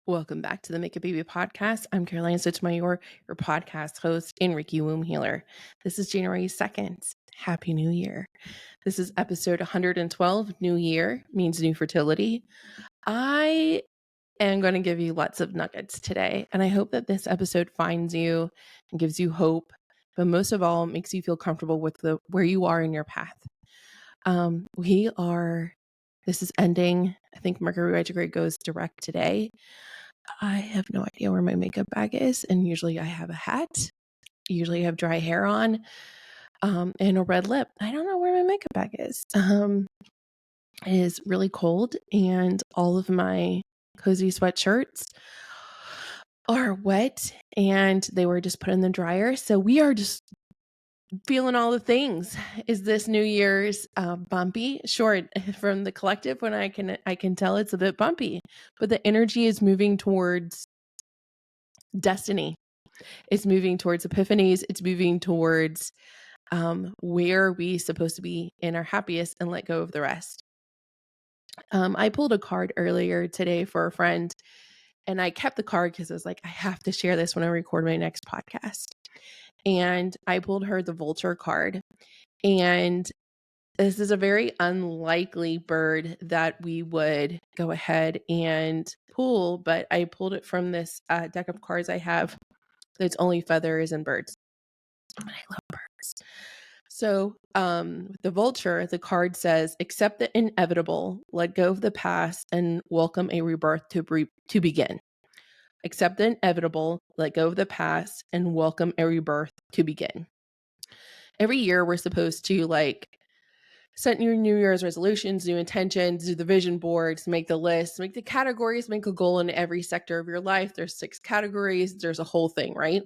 Welcome back to the Make a Baby podcast. I'm Caroline Sotomayor, your podcast host and Reiki womb healer. This is January 2nd. Happy New Year. This is episode 112. New Year means new fertility. I am going to give you lots of nuggets today, and I hope that this episode finds you and gives you hope, but most of all, makes you feel comfortable with where you are in your path. This is ending. I think Mercury retrograde goes direct today. I have no idea where my makeup bag is, and usually I have a hat. Usually I have dry hair on, and a red lip. I don't know where my makeup bag is. It is really cold, and all of my cozy sweatshirts are wet, and they were just put in the dryer. So we are just feeling all the things. Is this New Year's bumpy? Sure, from the collective, when I can tell it's a bit bumpy, but the energy is moving towards destiny. It's moving towards epiphanies. It's moving towards where we supposed to be in our happiest and let go of the rest. I pulled a card earlier today for a friend, and I kept the card because I was like, I have to share this when I record my next podcast. And I pulled her the vulture card. And this is a very unlikely bird that we would go ahead and pull, but I pulled it from this deck of cards I have that's only feathers and birds. And I love birds. So the vulture, the card says, accept the inevitable, let go of the past, and welcome a rebirth to begin. Accept the inevitable, let go of the past, and welcome a rebirth to begin. Every year we're supposed to set new Year's resolutions, new intentions, do the vision boards, make the list, make the categories, make a goal in every sector of your life. There's 6 categories. There's a whole thing, right?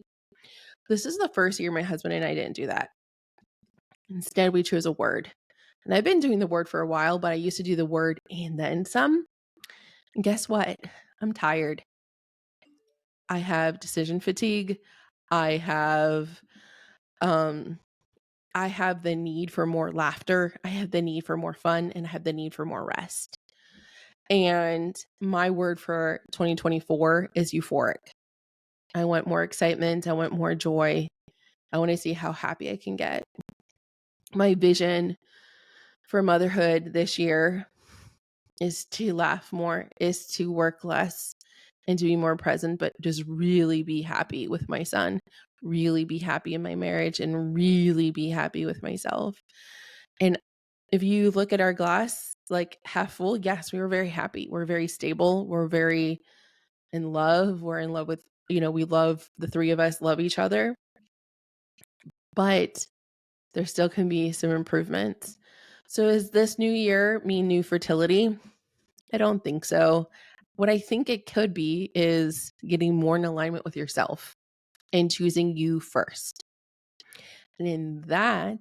This is the first year my husband and I didn't do that. Instead, we chose a word. And I've been doing the word for a while, but I used to do the word and then some. And guess what? I'm tired. I have decision fatigue. I have the need for more laughter. I have the need for more fun, and I have the need for more rest. And my word for 2024 is euphoric. I want more excitement. I want more joy. I want to see how happy I can get. My vision for motherhood this year is to laugh more, is to work less, and to be more present, but just really be happy with my son, really be happy in my marriage, and really be happy with myself. And if you look at our glass, like half full, yes, we were very happy. We're very stable. We're very in love. We're in love with, we love, the 3 of us love each other, but there still can be some improvements. So is this new year mean new fertility? I don't think so. What I think it could be is getting more in alignment with yourself and choosing you first. And in that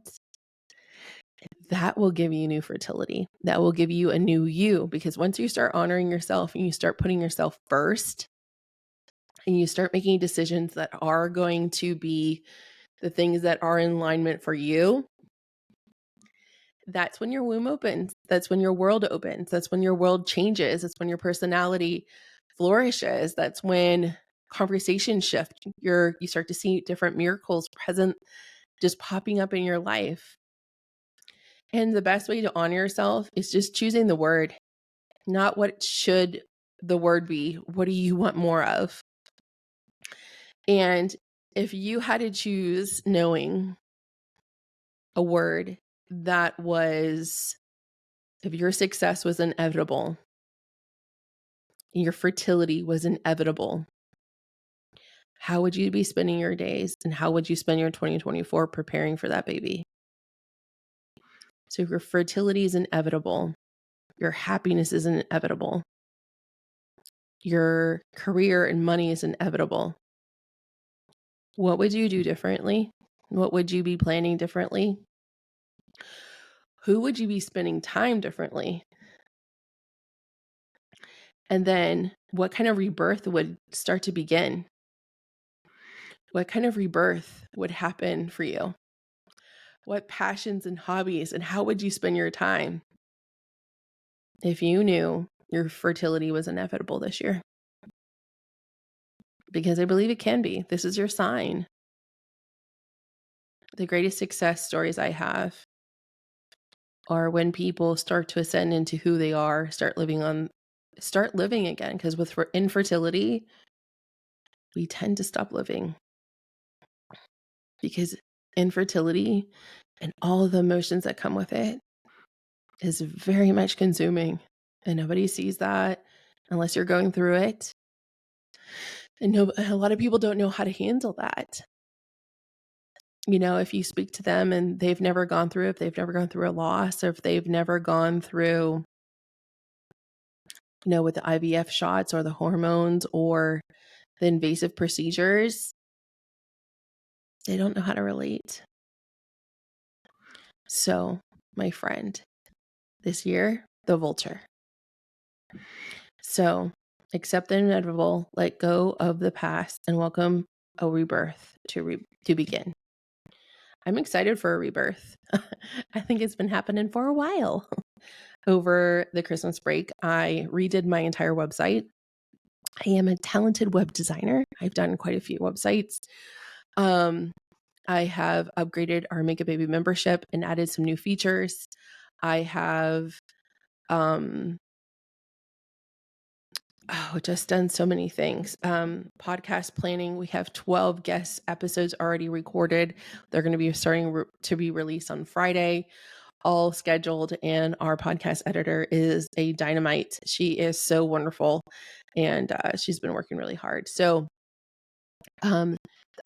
will give you new fertility. That will give you a new you, because once you start honoring yourself and you start putting yourself first and you start making decisions that are going to be the things that are in alignment for you, that's when your womb opens. That's when your world opens. That's when your world changes. That's when your personality flourishes. That's when conversations shift. You start to see different miracles present, just popping up in your life. And the best way to honor yourself is just choosing the word, not what should the word be. What do you want more of? And if you had to choose knowing a word that was, if your success was inevitable, your fertility was inevitable, how would you be spending your days, and how would you spend your 2024 preparing for that baby? So if your fertility is inevitable, your happiness is inevitable, your career and money is inevitable, what would you do differently? What would you be planning differently? Who would you be spending time differently? And then what kind of rebirth would start to begin? What kind of rebirth would happen for you? What passions and hobbies, and how would you spend your time if you knew your fertility was inevitable this year? because I believe it can be. This is your sign. The greatest success stories I have are when people start to ascend into who they are, start living again. Because with infertility, we tend to stop living, because infertility and all of the emotions that come with it is very much consuming, and nobody sees that unless you're going through it. And a lot of people don't know how to handle that. If you speak to them and they've never gone through it, if they've never gone through a loss, or if they've never gone through, with the IVF shots or the hormones or the invasive procedures, they don't know how to relate. So, my friend, this year, the vulture. So, accept the inevitable, let go of the past, and welcome a rebirth to begin. I'm excited for a rebirth. I think it's been happening for a while. Over the Christmas break, I redid my entire website. I am a talented web designer. I've done quite a few websites. I have upgraded our Make a Baby membership and added some new features. I have just done so many things. Podcast planning. We have 12 guest episodes already recorded. They're going to be starting to be released on Friday, all scheduled. And our podcast editor is a dynamite. She is so wonderful. And she's been working really hard. So the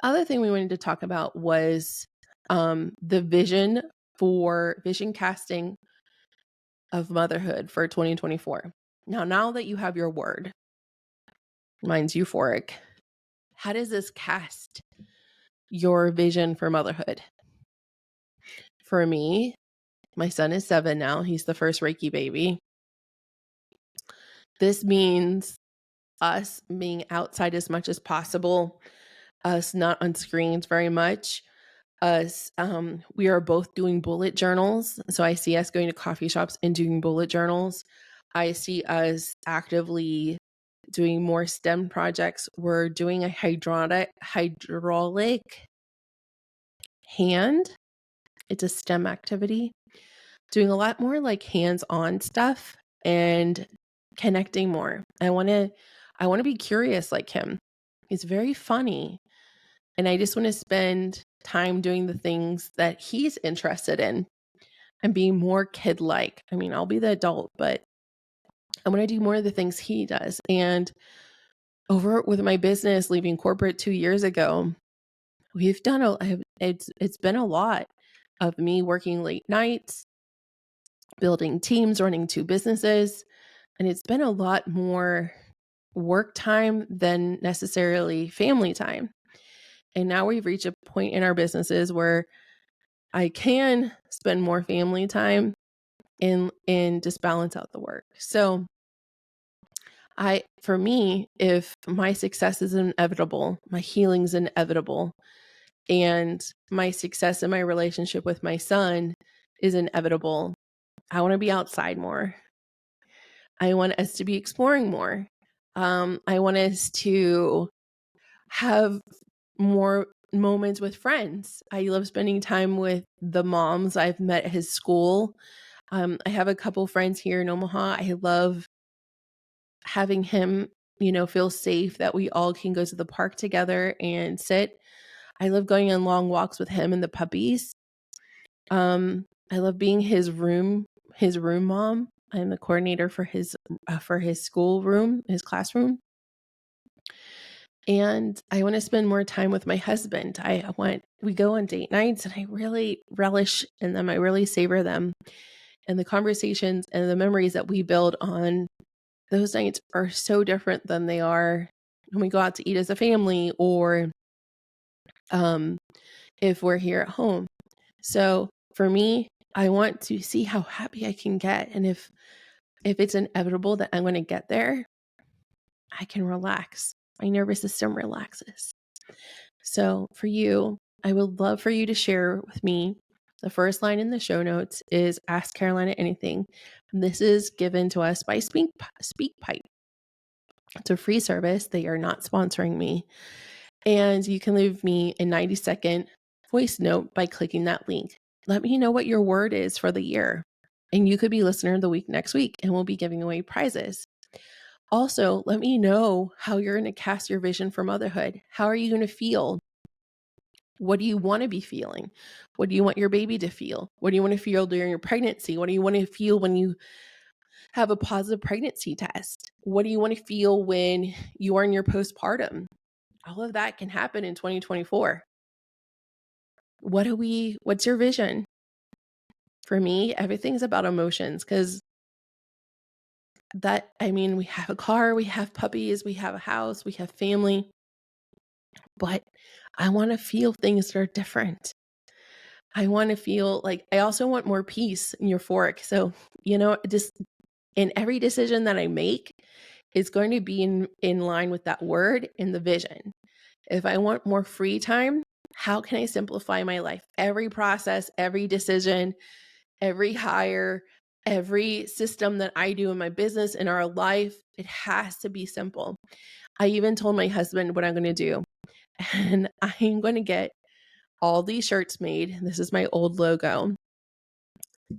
other thing we wanted to talk about was the vision casting of motherhood for 2024. Now that you have your word, mine's euphoric, how does this cast your vision for motherhood? For me, my son is 7 now. He's the first Reiki baby. This means us being outside as much as possible, us not on screens very much, us we are both doing bullet journals. So I see us going to coffee shops and doing bullet journals. I see us actively doing more STEM projects. We're doing a hydraulic hand. It's a STEM activity. Doing a lot more like hands-on stuff and connecting more. I want to be curious like him. He's very funny. And I just want to spend time doing the things that he's interested in and being more kid-like. I mean, I'll be the adult, but I want to do more of the things he does. And over with my business, leaving corporate 2 years ago, we've done it's been a lot of me working late nights, building teams, running 2 businesses, and it's been a lot more work time than necessarily family time. And now we've reached a point in our businesses where I can spend more family time and just balance out the work. So for me, if my success is inevitable, my healing is inevitable, and my success in my relationship with my son is inevitable, I want to be outside more. I want us to be exploring more. I want us to have more moments with friends. I love spending time with the moms I've met at his school. I have a couple friends here in Omaha. I love having him, feel safe that we all can go to the park together and sit. I love going on long walks with him and the puppies. I love being his room mom. I'm the coordinator for his school room, his classroom. And I want to spend more time with my husband. We go on date nights and I really relish in them. I really savor them. And the conversations and the memories that we build on those nights are so different than they are when we go out to eat as a family or if we're here at home. So for me, I want to see how happy I can get. And if it's inevitable that I'm going to get there, I can relax. My nervous system relaxes. So for you, I would love for you to share with me. The first line in the show notes is Ask Carolina Anything. And this is given to us by SpeakPipe. It's a free service. They are not sponsoring me. And you can leave me a 90-second voice note by clicking that link. Let me know what your word is for the year. And you could be listener of the week next week, and we'll be giving away prizes. Also, let me know how you're going to cast your vision for motherhood. How are you going to feel? What do you want to be feeling? What do you want your baby to feel? What do you want to feel during your pregnancy? What do you want to feel when you have a positive pregnancy test? What do you want to feel when you are in your postpartum? All of that can happen in 2024. What's your vision? For me, everything's about emotions, because we have a car, we have puppies, we have a house, we have family, but I want to feel things that are different. I want to feel like, I also want more peace and euphoric. So, just in every decision that I make, it's going to be in line with that word and the vision. If I want more free time, how can I simplify my life? Every process, every decision, every hire, every system that I do in my business, in our life, it has to be simple. I even told my husband what I'm going to do. And I'm going to get all these shirts made. This is my old logo.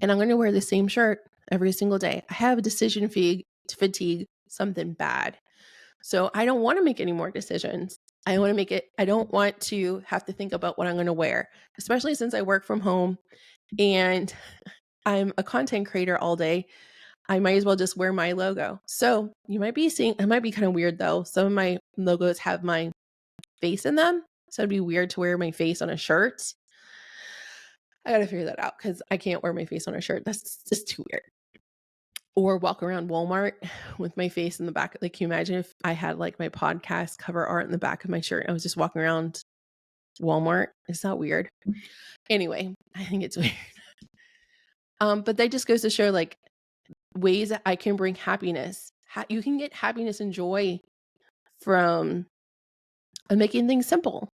And I'm going to wear the same shirt every single day. I have decision fatigue, something bad. So I don't want to make any more decisions. I don't want to have to think about what I'm going to wear, especially since I work from home and I'm a content creator all day. I might as well just wear my logo. So you might be seeing, it might be kind of weird though. Some of my logos have my face in them. So it'd be weird to wear my face on a shirt. I got to figure that out because I can't wear my face on a shirt. That's just too weird. Or walk around Walmart with my face in the back. Like, can you imagine if I had like my podcast cover art in the back of my shirt? I was just walking around Walmart. Is that weird? Anyway, I think it's weird. But that just goes to show like ways that I can bring happiness. You can get happiness and joy from making things simple.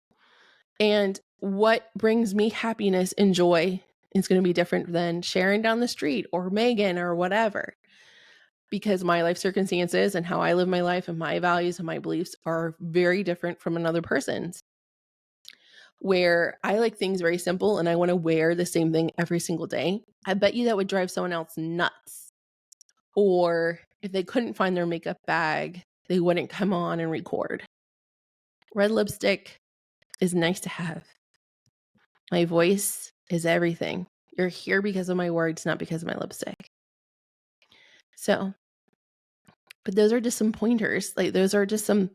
And what brings me happiness and joy is going to be different than Sharon down the street or Megan or whatever. Because my life circumstances and how I live my life and my values and my beliefs are very different from another person's. Where I like things very simple and I want to wear the same thing every single day, I bet you that would drive someone else nuts. Or if they couldn't find their makeup bag, they wouldn't come on and record. Red lipstick is nice to have. My voice is everything. You're here because of my words, not because of my lipstick. So, but those are just some pointers. Like, those are just some,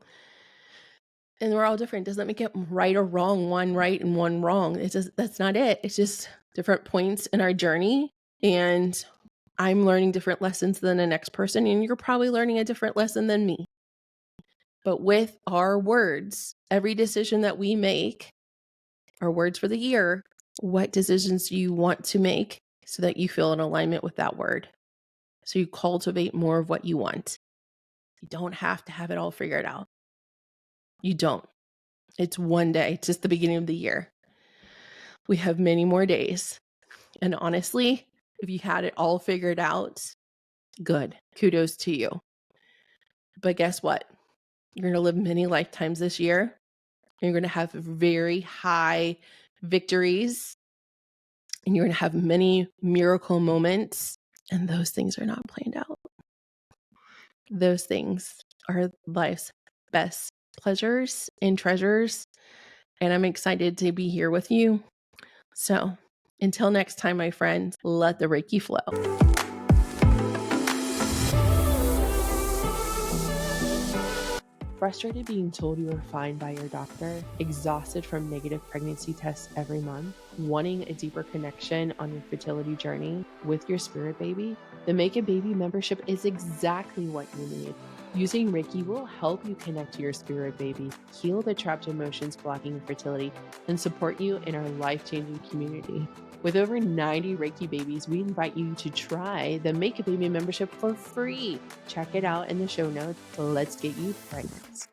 and we're all different. Doesn't make it right or wrong, one right and one wrong. It's just, that's not it. It's just different points in our journey. And I'm learning different lessons than the next person. And you're probably learning a different lesson than me. But with our words, every decision that we make, our words for the year, what decisions do you want to make so that you feel in alignment with that word? So you cultivate more of what you want. You don't have to have it all figured out. You don't. It's one day. It's just the beginning of the year. We have many more days. And honestly, if you had it all figured out, good. Kudos to you. But guess what? You're going to live many lifetimes this year. You're going to have very high victories. And you're going to have many miracle moments. And those things are not planned out. Those things are life's best pleasures and treasures. And I'm excited to be here with you. So until next time, my friends, let the Reiki flow. Frustrated being told you are fine by your doctor, exhausted from negative pregnancy tests every month, wanting a deeper connection on your fertility journey with your spirit baby? The Make a Baby membership is exactly what you need. Using Reiki will help you connect to your spirit baby, heal the trapped emotions blocking fertility, and support you in our life-changing community. With over 90 Reiki babies, we invite you to try the Make a Baby membership for free. Check it out in the show notes. Let's get you pregnant.